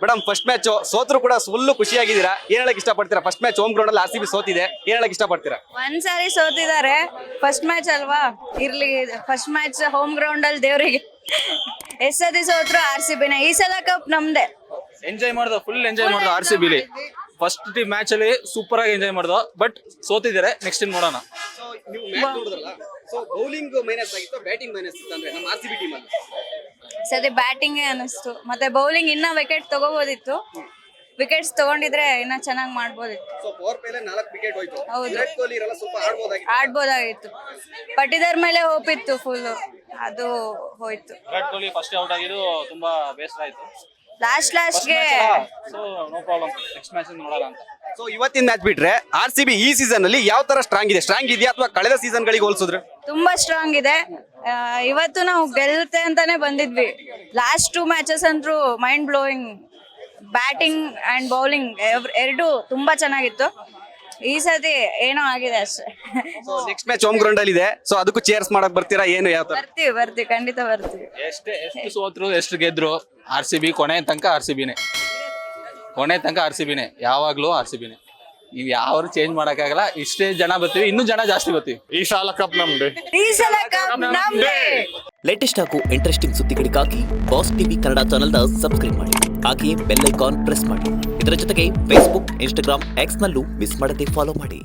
Madam first match ಸೋತ್ರು ಕೂಡ full ಖುಷಿಯಾಗಿದ್ದೀರಾ, ಏನ್ ಹೇಳಕ್ ಇಷ್ಟಪಡ್ತೀರಾ? ಫಸ್ಟ್ ಮ್ಯಾಚ್ ಹೋಮ್ ಗ್ರೌಂಡ್ ಅಲ್ಲಿ RCB ಸೋತಿದೆ, ಏನ್ ಹೇಳಕ್ ಇಷ್ಟಪಡ್ತೀರಾ? ಒಂದ್ಸಾರಿ ಸೋತಿದ್ದಾರೆ, ಫಸ್ಟ್ ಮ್ಯಾಚ್ ಅಲ್ವಾ, ಇರ್ಲಿ. ಫಸ್ಟ್ ಮ್ಯಾಚ್ ಹೋಮ್ ಗ್ರೌಂಡ್ ಅಲ್ಲಿ ದೇವ್ರಿಗೆ ಎಷ್ಟ್ ಸತಿ ಸೋತ್ರು RCBನೇ. ಈ ಸಲ ಕಪ್ ನಮ್ದೆ. ಎಂಜಾಯ್ ಮಾಡ್ದ, ಫುಲ್ ಎಂಜಾಯ್ ಮಾಡ್ದ RCB ಲಿ. ಫಸ್ಟ್ ಮ್ಯಾಚ್ ಅಲ್ಲಿ ಸೂಪರ್ ಆಗಿ ಎಂಜಾಯ್ ಮಾಡ್ದ, ಬಟ್ ಸೋತಿದ್ದಾರೆ. ನೆಕ್ಸ್ಟ್ ಇನ್ ನೋಡೋಣ. ಸೊ ನೀವು ಮ್ಯಾಚ್ ನೋಡಿದ್ರಲ್ಲ, ಸೊ ಬೌಲಿಂಗ್ ಮೈನಸ್ ಆಗಿತ್ತು, ಬ್ಯಾಟಿಂಗ್ ಮೈನಸ್ ಇತ್ತು ಅಂದ್ರೆ ನಮ್ಮ RCB ಟೀಮ್ ಅಲ್ಲಿ? ಸತಿ ಬ್ಯಾಟಿಂಗ್ ಅನಿಸ್ತು, ಮತ್ತೆ ಬೌಲಿಂಗ್ ಇನ್ನ ವಿಕೆಟ್ ತಗೋಬೋದಿತ್ತು. ವಿಕೆಟ್ಸ್ ತಗೊಂಡಿದ್ರೆ ಇನ್ನ ಚೆನ್ನಾಗಿ ಮಾಡ್ಬೋದಿತ್ತು. ಸೊ ಪವರ್ ಪ್ಲೇ 4 ವಿಕೆಟ್ ಹೋಯ್ತು. ಹೌದು. ವಿರಾಟ್ ಕೊಹ್ಲಿ ಇರಲ್ಲ, ಸ್ವಲ್ಪ ಆಡ್ಬೋದಾಗಿತ್ತು. ಪಟಿದಾರ್ ಮೇಲೆ ಹೋಪ್ ಇತ್ತು ಫುಲ್, ಅದು ಹೋಯ್ತು. ವಿರಾಟ್ ಕೊಹ್ಲಿ ಫಸ್ಟ್ ಔಟ್ ಆಗಿದ್ದು ತುಂಬಾ ಬೇಸರ ಆಯ್ತು. ಲಾಸ್ಟ್ಗೆ so no problem, next match ನೋಡೋಣ ಅಂತ. ಸೊ ಇವತ್ತಿನ ಮ್ಯಾಚ್ ಬಿಟ್ರೆ RCB ಈ ಸೀಸನ್ ಅಲ್ಲಿ ಯಾವ ತರ ಸ್ಟ್ರಾಂಗ್ ಇದೆಯಾ ಅಥವಾ ಕಳೆದ ಸೀಸನ್ ಗಳಿಗೆ ಹೋಲಿಸಿದ್ರೆ? ತುಂಬಾ ಸ್ಟ್ರಾಂಗ್ ಇದೆ. ಇವತ್ತು ನಾವು ಗೆಲ್ಲುತ್ತೆ ಅಂತಾನೆ ಬಂದಿದ್ವಿ. ಲಾಸ್ಟ್ 2 ಮ್ಯಾಚಸ್ ಅಂತೂ mind blowing. Batting and bowling ಎರಡು ತುಂಬಾ ಚೆನ್ನಾಗಿತ್ತು. ಈ ಸತಿ ಏನೋ ಆಗಿದೆ ಅಷ್ಟೇ. So next match home ground ಅಲ್ಲಿ ಇದೆ, ಸೊ ಅದಕ್ಕೂ ಚೇರ್ಸ್ ಮಾಡಕ್ ಬರ್ತೀರಾ? ಏನು ಯಾವ ತರ? ಬರ್ತೀವಿ, ಖಂಡಿತ ಬರ್ತೀವಿ. ಎಷ್ಟು ಸೋತ್ರು ಎಷ್ಟು ಗೆದ್ರು RCB ಕೊನೆ ತನಕ RCBನೇ. ಯಾವಾಗ್ಲೂ RCBನೇ. ನೀವು ಯಾರು ಚೇಂಜ್ ಮಾಡಕ್ಕಾಗಲ್ಲ. ಇಷ್ಟೇ ಜನ ಬರ್ತೀವಿ, ಇನ್ನೂ ಜನ ಜಾಸ್ತಿ ಬರ್ತೀವಿ. ಈ ಸಾಲ ಕಪ್ ನಮ್ದೆ. ಈ ಸಲ ಕಪ್ ನಮ್ದೇ. ಲೇಟೆಸ್ಟ್ ಹಾಗೂ ಇಂಟ್ರೆಸ್ಟಿಂಗ್ ಸುದ್ದಿಗಳಿಗಾಗಿ ಬಾಸ್ ಟಿವಿ ಕನ್ನಡ ಚಾನೆಲ್ನ ಸಬ್ಸ್ಕ್ರೈಬ್ ಮಾಡಿ, ಹಾಗೆಯೇ ಬೆಲ್ ಐಕಾನ್ ಪ್ರೆಸ್ ಮಾಡಿ. ಇದರ ಜೊತೆಗೆ ಫೇಸ್ಬುಕ್, ಇನ್ಸ್ಟಾಗ್ರಾಮ್, ಎಕ್ಸ್ ನಲ್ಲೂ ಮಿಸ್ ಮಾಡದೆ ಫಾಲೋ ಮಾಡಿ.